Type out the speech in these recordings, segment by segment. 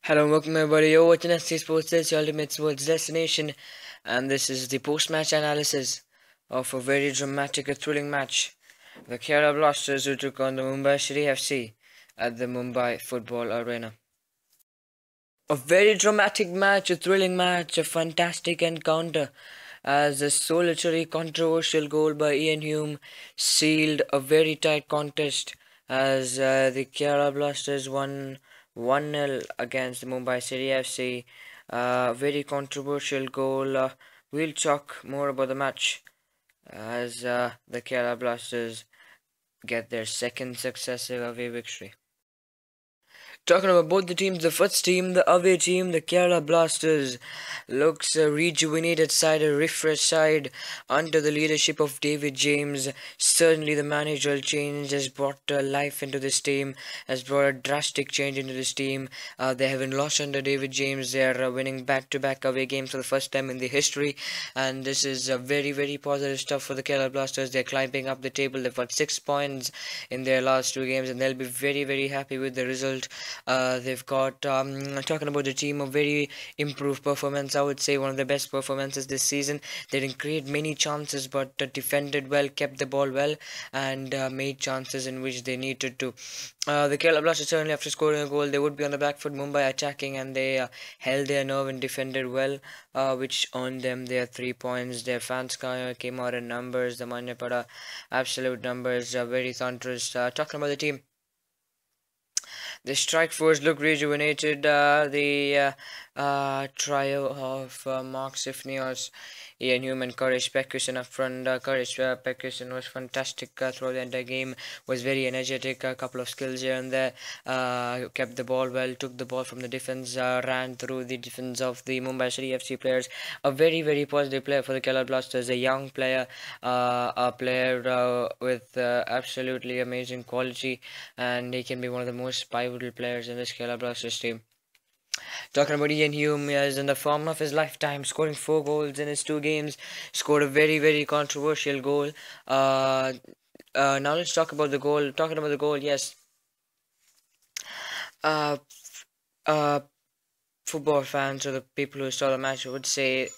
Hello, welcome everybody. You're watching SC Sports, it's your ultimate sports destination, and this is the post-match analysis of a very dramatic and thrilling match. The Kerala Blasters who took on the Mumbai City FC at the Mumbai Football Arena. A very dramatic match, a thrilling match, a fantastic encounter as a solitary controversial goal by Ian Hume sealed a very tight contest as the Kerala Blasters won 1-0 against the Mumbai City FC. Very controversial goal. We'll talk more about the match as the Kerala Blasters get their second successive away victory. Talking about both the teams, the first team, the away team, the Kerala Blasters, looks a rejuvenated side, a refreshed side under the leadership of David James. Certainly, the managerial change has brought life into this team, has brought a drastic change into this team. They haven't lost under David James. They are winning back-to-back away games for the first time in the history, and this is very, very positive stuff for the Kerala Blasters. They're climbing up the table. They've got 6 points in their last two games, and they'll be very, very happy with the result. They've got talking about the team, a very improved performance. I would say one of the best performances this season. They didn't create many chances, but defended well, kept the ball well, and made chances in which they needed to. The Kerala Blasters, certainly after scoring a goal, they would be on the back foot. Mumbai attacking, and they held their nerve and defended well, which earned them their 3 points. Their fans came out in numbers. The Manyapada absolute numbers, very thunderous. Talking about the team. The strike force look rejuvenated. The trio of Mark Sifnios, Ian Hume and Courage Pekuson up front. Courage Pekuson was fantastic throughout the entire game, was very energetic, a couple of skills here and there, kept the ball well, took the ball from the defense, ran through the defense of the Mumbai City FC players. A very, very positive player for the Kerala Blasters, a young player, a player with absolutely amazing quality, and he can be one of the most pivotal players in this Kerala Blasters team. Talking about Ian Hume, he is in the form of his lifetime, scoring 4 goals in his 2 games, scored a very, very controversial goal. Now let's talk about the goal. Talking about the goal, yes. Uh, uh, Football fans or the people who saw the match would say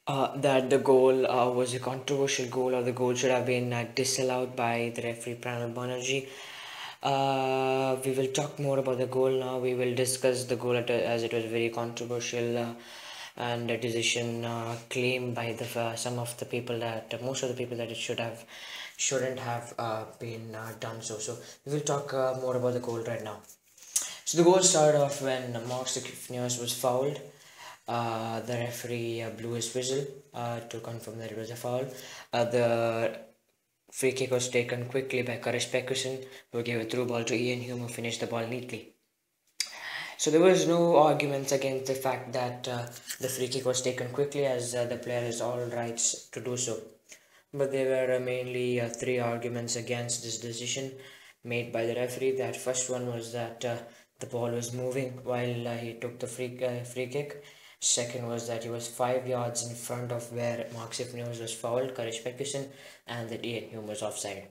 that the goal was a controversial goal, or the goal should have been disallowed by the referee Pranal Banerjee. We will talk more about the goal now. We will discuss the goal as it was very controversial and a decision claimed by the some of the people that most of the people that it shouldn't have been done so. So we will talk more about the goal right now. So the goal started off when Mark Sifnios was fouled. The referee blew his whistle to confirm that it was a foul. The free kick was taken quickly by Courage Pekuson, who gave a through ball to Ian Hume, who finished the ball neatly. So there was no arguments against the fact that the free kick was taken quickly, as the player has all rights to do so. But there were mainly 3 arguments against this decision made by the referee. That first one was that the ball was moving while he took the free kick. Second was that he was 5 yards in front of where Mark Sifnios was fouled, Courage Pekuson, and that Ian Hume was offside.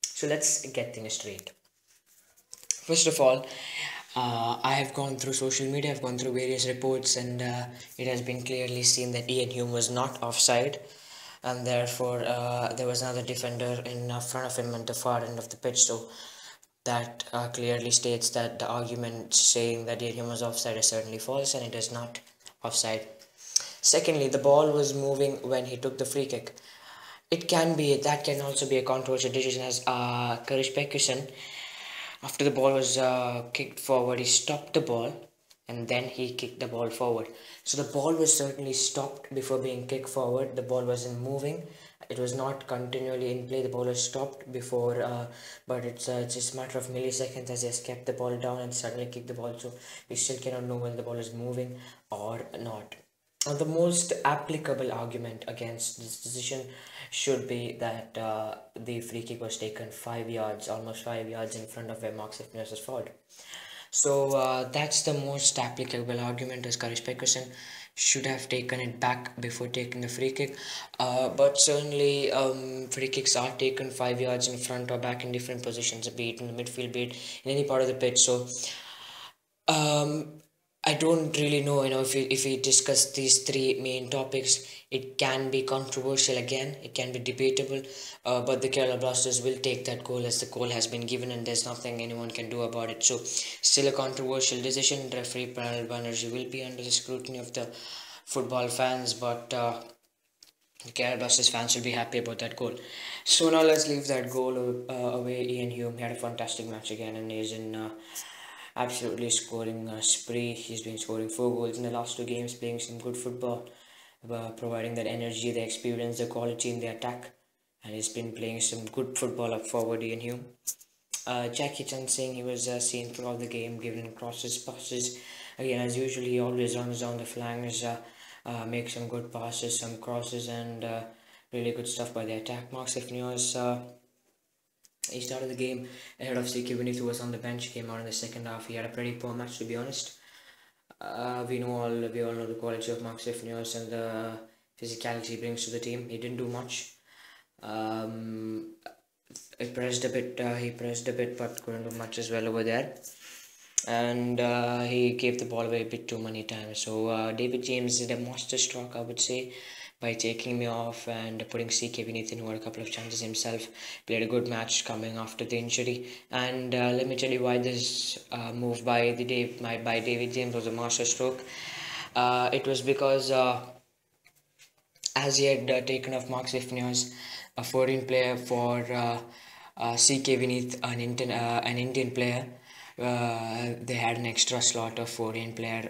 So let's get things straight. First of all, I have gone through social media, I've gone through various reports, and it has been clearly seen that Ian Hume was not offside, and therefore there was another defender in front of him at the far end of the pitch. So that clearly states that the argument saying that Ian Hume was offside is certainly false, and it is not offside. Secondly, the ball was moving when he took the free kick. That can also be a controversial decision, as Courage Pekuson, after the ball was kicked forward, he stopped the ball and then he kicked the ball forward. So the ball was certainly stopped before being kicked forward. The ball wasn't moving. It was not continually in play. The ball was stopped before, but it's just a matter of milliseconds as he has kept the ball down and suddenly kicked the ball. So we still cannot know when the ball is moving or not. The most applicable argument against this decision should be that the free kick was taken 5 yards, almost 5 yards in front of where Mark Sifnios was fouled. So that's the most applicable argument, as Courage Pekuson should have taken it back before taking the free kick. But certainly free kicks are taken 5 yards in front or back in different positions, be it in the midfield, be it in any part of the pitch. So Um, I don't really know, if we discuss these three main topics, it can be controversial again, it can be debatable, but the Kerala Blasters will take that goal as the goal has been given and there's nothing anyone can do about it. So, still a controversial decision. Referee Pranal Banerjee will be under the scrutiny of the football fans, but the Kerala Blasters fans will be happy about that goal. So now let's leave that goal away. Ian Hume had a fantastic match again and is in absolutely scoring spree. He's been scoring 4 goals in the last 2 games, playing some good football, providing that energy, the experience, the quality in the attack, and he's been playing some good football up forward. Ian Hume. Jackie Chan Singh, he was seen throughout the game, giving crosses, passes. Again, as usual, he always runs down the flanks, makes some good passes, some crosses, and really good stuff by the attack. Mark Sifnios, he started the game ahead of CK Vinith, who was on the bench, came out in the second half. He had a pretty poor match, to be honest. We all know the quality of Mark Sifnios and the physicality he brings to the team. He didn't do much. Um, he pressed a bit, but couldn't do much as well over there. And he gave the ball away a bit too many times. So David James did a master stroke, I would say, by taking me off and putting CK Vinithan, who had a couple of chances himself. Played a good match coming after the injury. And let me tell you why this move by David James was a master stroke. It was because as he had taken off Mark Sifnios, a foreign player for CK Vinith, an Indian player. They had an extra slot of foreign player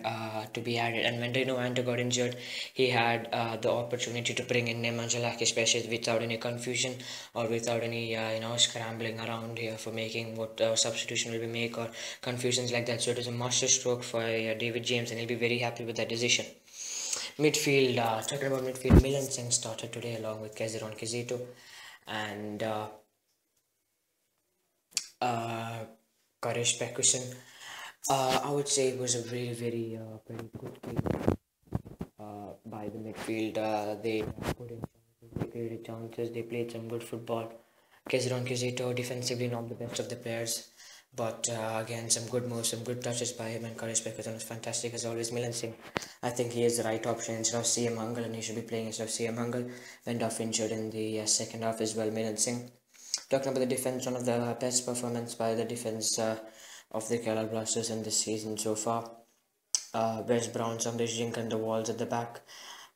to be added, and when Rino Anto got injured, he had the opportunity to bring in Nemanjalak, especially without any confusion or without any scrambling around here for making what substitution will be made or confusions like that. So it was a master stroke for David James, and he'll be very happy with that decision. Midfield, talking about midfield, Milan Singh started today along with Keziron Kizito and Koresh Pekusin. I would say it was a very, very pretty good game by the midfield. They put in chances, they created chances, they played some good football. Keziron Kizito, defensively not the best of the players, but again, some good moves, some good touches by him, and Koresh Pekusin was fantastic as always. Milan Singh, I think he is the right option instead of CM Mangal, and he should be playing instead of CM Mangal. Went off injured in the second half as well, Milan Singh. Talking about the defense, one of the best performance by the defense of the Kerala Blasters in this season so far. Wes Brown, Sandesh Jink and the walls at the back,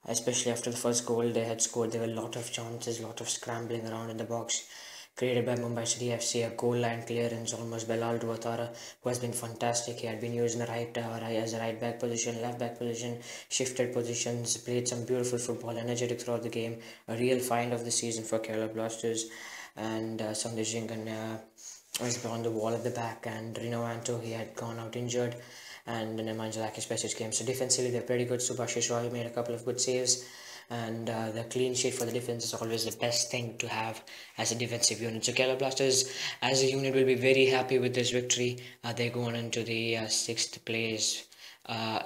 especially after the first goal they had scored. There were a lot of chances, a lot of scrambling around in the box created by Mumbai City FC, a goal line clearance almost by Lal Duatara, who has been fantastic. He had been used in the as a right back position, left back position, shifted positions, played some beautiful football, energetic throughout the game. A real find of the season for Kerala Blasters. And Sandesh Jingan was on the wall at the back, and Rino Anto, he had gone out injured, and Nemanjalakis Pesic came. So defensively they're pretty good. Subhashish Roy made a couple of good saves, and the clean sheet for the defense is always the best thing to have as a defensive unit. So Kerala Blasters as a unit will be very happy with this victory. They go on into the 6th place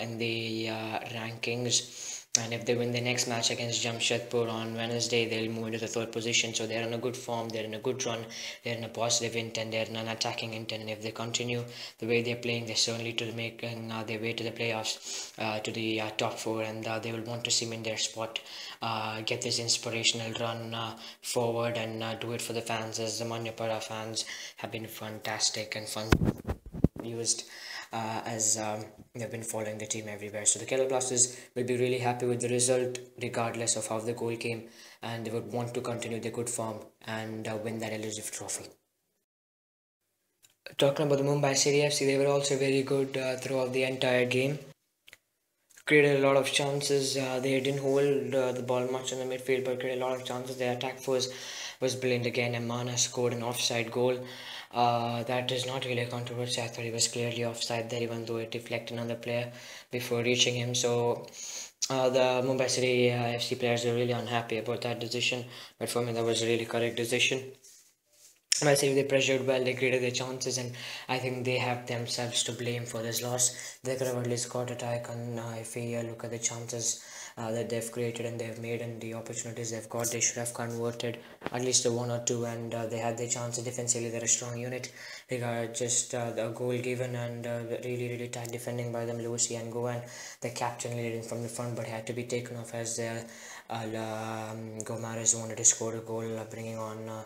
in the rankings. And if they win the next match against Jamshedpur on Wednesday, they'll move into the 3rd position. So they're in a good form, they're in a good run, they're in a positive intent, they're in an attacking intent. And if they continue the way they're playing, they're certainly to making their way to the playoffs, to the top 4, and they will want to cement their spot, get this inspirational run forward, and do it for the fans, as the Manyapara fans have been fantastic and fun used as they've been following the team everywhere. So the Kerala Blasters will be really happy with the result regardless of how the goal came, and they would want to continue their good form and win that elusive trophy. Talking about the Mumbai City FC, they were also very good throughout the entire game. Created a lot of chances. They didn't hold the ball much in the midfield, but created a lot of chances. Their attack was brilliant again. Emana scored an offside goal. That is not really a controversy. I thought he was clearly offside there, even though it deflected another player before reaching him. So the Mumbai City FC players are really unhappy about that decision, but for me that was a really correct decision. Well, say they pressured well, they created their chances, and I think they have themselves to blame for this loss. They could have at least got it. I can, if we look at the chances that they've created and they've made and the opportunities they've got, they should have converted at least a one or two, and they had their chances defensively. They're a strong unit. They got just a goal given and really tight defending by them, Lucy and Goan, the captain leading from the front, but had to be taken off as Gomares wanted to score a goal, bringing on.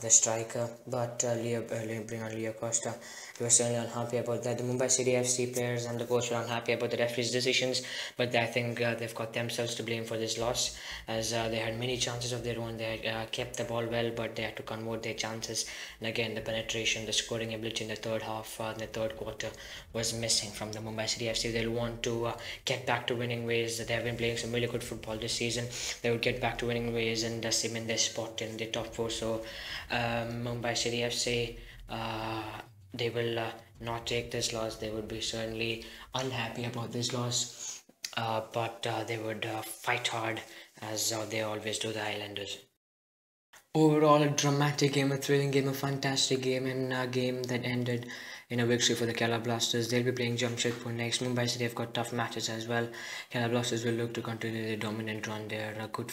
The striker, but bring on Leo Costa. He was certainly unhappy about that. The Mumbai City FC players and the coach were unhappy about the referee's decisions, but I think they've got themselves to blame for this loss, as they had many chances of their own. They had kept the ball well, but they had to convert their chances. And again, the penetration, the scoring ability in the third half, in the third quarter, was missing from the Mumbai City FC. They'll want to get back to winning ways. They have been playing some really good football this season. They would get back to winning ways and cement their spot in the top four. So Mumbai City FC, they will not take this loss. They would be certainly unhappy about this loss, but they would fight hard, as they always do, the Islanders. Overall, a dramatic game, a thrilling game, a fantastic game, and a game that ended in a victory for the Kerala Blasters. They'll be playing Jamshedpur next. Mumbai City have got tough matches as well. Kerala Blasters will look to continue their dominant run. They're a good